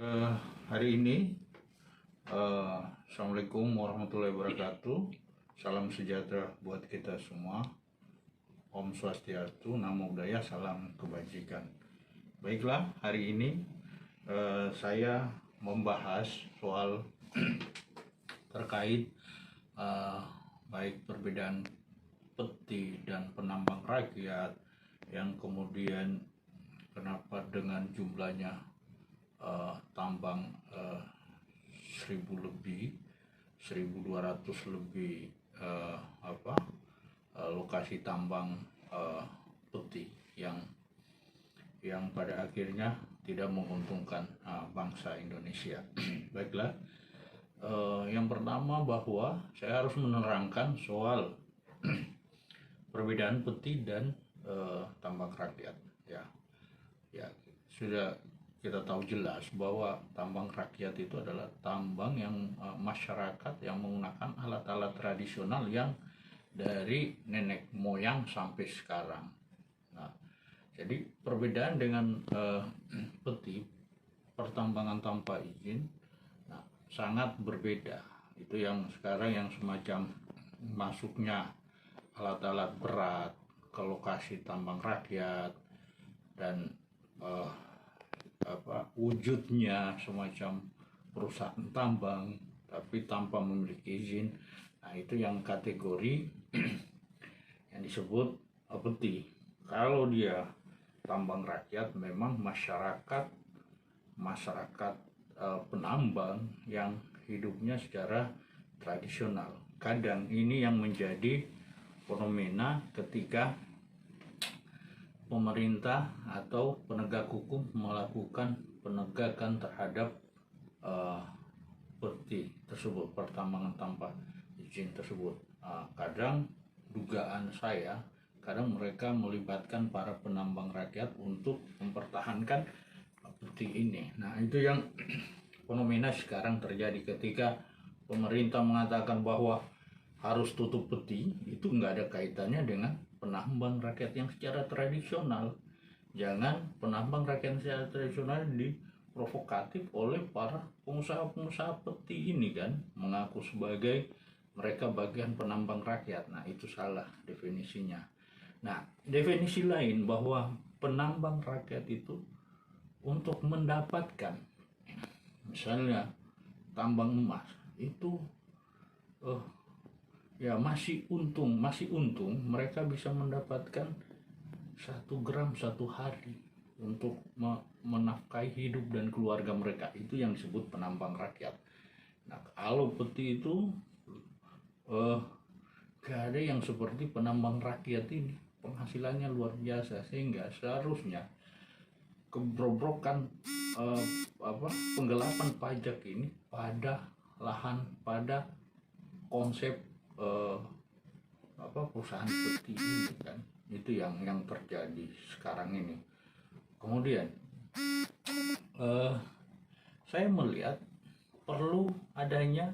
Eh, Hari ini, Assalamualaikum warahmatullahi wabarakatuh. Salam sejahtera buat kita semua. Om Swastiastu, Namo Buddhaya, salam kebajikan. Baiklah, hari ini saya membahas soal terkait eh, baik perbedaan peti dan penambang rakyat, yang kemudian kenapa dengan jumlahnya tambang 1000 lebih, 1200 lebih lokasi tambang peti yang pada akhirnya tidak menguntungkan bangsa Indonesia. Baiklah, yang pertama bahwa saya harus menerangkan soal perbedaan peti dan tambang rakyat. Ya, sudah kita tahu jelas bahwa tambang rakyat itu adalah tambang yang masyarakat yang menggunakan alat-alat tradisional yang dari nenek moyang sampai sekarang. Nah, jadi perbedaan dengan peti, pertambangan tanpa izin, sangat berbeda. Itu yang sekarang yang semacam masuknya alat-alat berat ke lokasi tambang rakyat dan wujudnya semacam perusahaan tambang tapi tanpa memiliki izin. Nah, itu yang kategori yang disebut peti. Kalau dia tambang rakyat, memang masyarakat penambang yang hidupnya secara tradisional. Kadang ini yang menjadi fenomena ketika pemerintah atau penegak hukum melakukan penegakan terhadap peti tersebut, pertambangan tanpa izin tersebut. Kadang dugaan saya, kadang mereka melibatkan para penambang rakyat untuk mempertahankan peti ini. Nah, itu yang fenomena sekarang terjadi ketika pemerintah mengatakan bahwa harus tutup peti, itu nggak ada kaitannya dengan penambang rakyat yang secara tradisional. Jangan penambang rakyat secara tradisional diprovokatif oleh para pengusaha-pengusaha peti ini kan, mengaku sebagai mereka bagian penambang rakyat. Nah, itu salah definisinya. Nah, definisi lain bahwa penambang rakyat itu untuk mendapatkan misalnya tambang emas itu masih untung mereka bisa mendapatkan 1 gram satu hari untuk menafkahi hidup dan keluarga mereka. Itu yang disebut penambang rakyat. Nah, kalau peti itu gak ada yang seperti penambang rakyat ini, penghasilannya luar biasa, sehingga seharusnya kebrobrokan penggelapan pajak ini pada lahan, pada konsep perusahaan peti ini kan. Itu yang terjadi sekarang ini. Kemudian saya melihat perlu adanya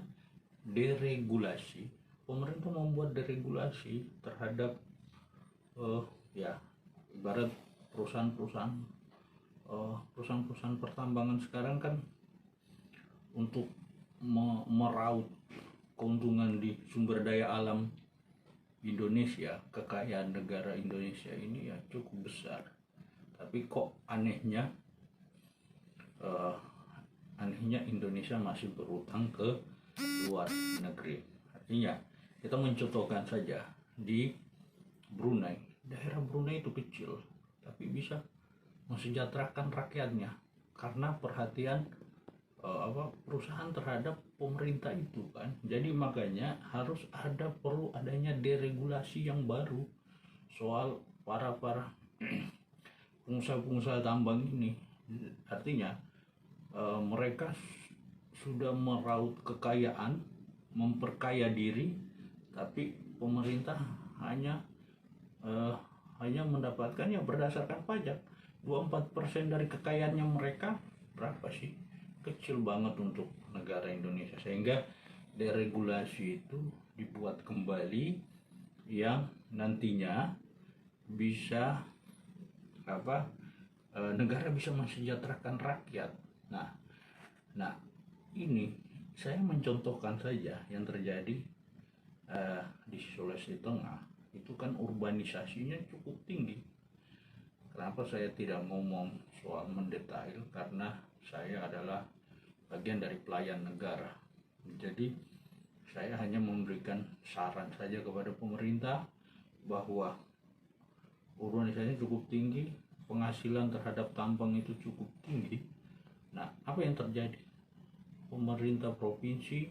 deregulasi. Pemerintah membuat deregulasi terhadap ibarat perusahaan pertambangan sekarang kan, untuk meraup keuntungan di sumber daya alam Indonesia, kekayaan negara Indonesia ini ya cukup besar. Tapi kok anehnya Indonesia masih berutang ke luar negeri. Artinya kita mencontohkan saja di Brunei. Daerah Brunei itu kecil tapi bisa mensejahterakan rakyatnya karena perhatian perusahaan terhadap pemerintah itu kan. Jadi makanya perlu adanya deregulasi yang baru soal para pengusaha tambang ini. Artinya mereka sudah meraup kekayaan, memperkaya diri, tapi pemerintah hanya mendapatkannya berdasarkan pajak. 24% dari kekayaannya mereka berapa sih? Kecil banget untuk negara Indonesia. Sehingga deregulasi itu dibuat kembali yang nantinya bisa negara bisa mensejahterakan rakyat. Nah, Nah, ini saya mencontohkan saja yang terjadi di Sulawesi Tengah. Itu kan urbanisasinya cukup tinggi. Kenapa saya tidak ngomong soal mendetail? Karena saya adalah bagian dari pelayan negara. Jadi saya hanya memberikan saran saja kepada pemerintah bahwa urbanisasi cukup tinggi, penghasilan terhadap tambang itu cukup tinggi. Nah, apa yang terjadi? Pemerintah provinsi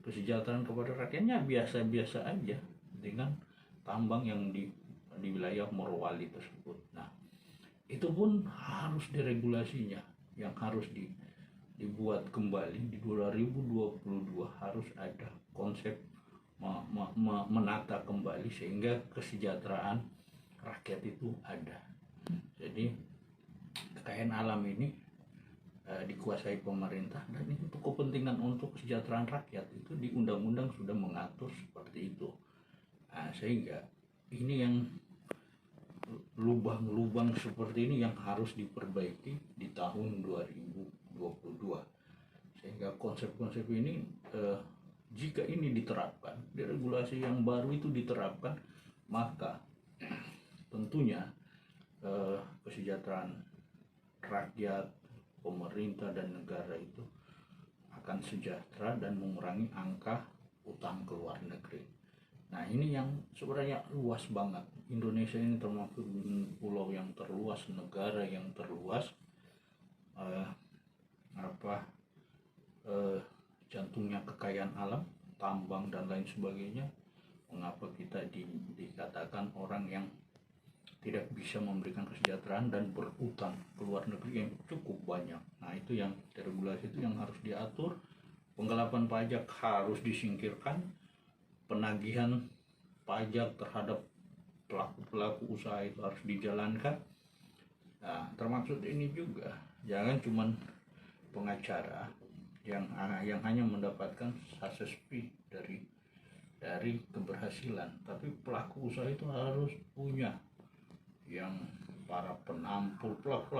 kesejahteraan kepada rakyatnya biasa-biasa aja dengan tambang yang di wilayah Morowali tersebut. Nah, itu pun harus diregulasinya, yang harus dibuat kembali di 2022, harus ada konsep menata kembali sehingga kesejahteraan rakyat itu ada. Jadi kekayaan alam ini dikuasai pemerintah, dan itu kepentingan untuk kesejahteraan rakyat itu di undang-undang sudah mengatur seperti itu. Nah, sehingga ini yang lubang-lubang seperti ini yang harus diperbaiki di tahun 2022, sehingga konsep-konsep ini jika ini diterapkan, di regulasi yang baru itu diterapkan, maka tentunya kesejahteraan rakyat, pemerintah dan negara itu akan sejahtera dan mengurangi angka utang ke luar negeri. Nah, ini yang sebenarnya luas banget. Indonesia ini termasuk pulau yang terluas, negara yang terluas, jantungnya kekayaan alam, tambang dan lain sebagainya. Mengapa kita dikatakan orang yang tidak bisa memberikan kesejahteraan dan berutang ke luar negeri yang cukup banyak? Nah, itu yang regulasi itu yang harus diatur. Penggelapan pajak harus disingkirkan, penagihan pajak terhadap pelaku-pelaku usaha itu harus dijalankan. Nah, termaksud ini juga jangan cuma pengacara yang hanya mendapatkan success fee dari keberhasilan, tapi pelaku usaha itu harus punya yang para penampung, pelaku